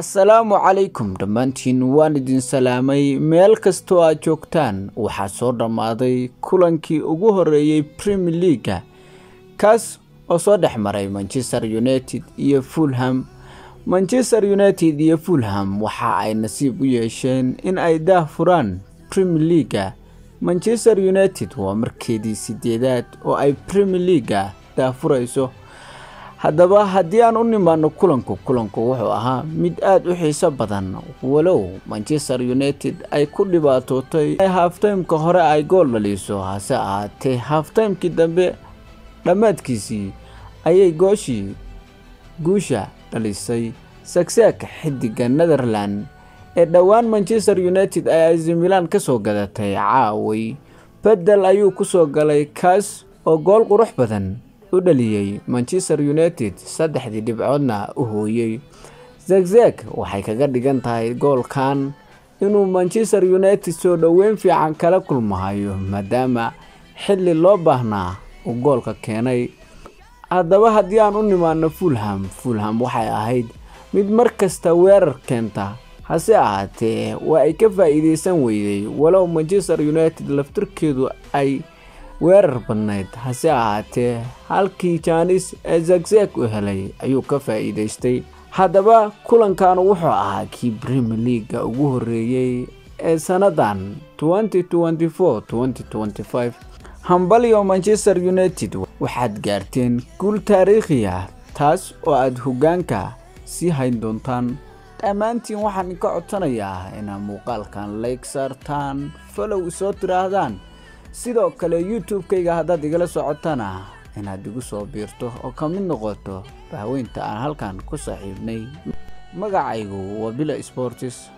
Assalaamu calaykum dhammaantiin waan idin salaamay meel kastoo aad joogtaan waxaa soo dhamaaday kulankii ugu horeeyay Premier League kaas oo soo dhexmaray Manchester United iyo Fulham. Manchester United iyo Fulham waxa ay nasiib u yeesheen in ay daahfuraan Premier League. Manchester United waa markeedii 8aad oo ay Premier League daahfurayso. haddaba haddii aan u nimaano kulanku wuxuu ahaa mid aad u xiiso badan walow Manchester United ay ku dhibaatootay half time-ka hore ay gool dhaliso hase ahaatee half time-kii dambe dhamaadkiisii ayay guusha dhalisay sagsaaka xidiga Netherlands ee dhawaan Manchester United ay AC Milan ka soo gadatay caaway bedel ayuu ku soo galay kaas oo gool qurux badan u dhaliyay Manchester United 3 dhibcoodna u hooyay. Zagzag waxay kaga dhigan tahay goolkan inuu Manchester United soo dhaweyn fiican kala kulmayo maadaama xilli loo baahnaa uu goolka keenay. haddaba haddii aan u nimaano Fulham waxay ahayd mid markasta weerar keenta hase ahaatee waa ay ka faa'iideysan weyday walow Manchester United laftirkeedu ay weerar badnayd hase ahaatee halkii Janis ee Zagzag u helay ayuu ka faa'iideystay. haddaba kulankan wuxuu ahaa kii Premier League ugu horeeyay ee sanadan 2024-2025. hambalyo Manchester United waxaad gaarteen guul taariikhi ah taas oo aad hoggaanka sii hayn doontaan. dhammaantiin waxaan ka codsanayaa inaad muuqaalkan like saartaan follow soo tiraahdaan sidoo kale YouTube-kayga haddaad igala socotana inaad igu soo biirto oo ka mid noqoto bahweynta aan halkan ku saaxiibnay. magacaygu waa Bila Sports.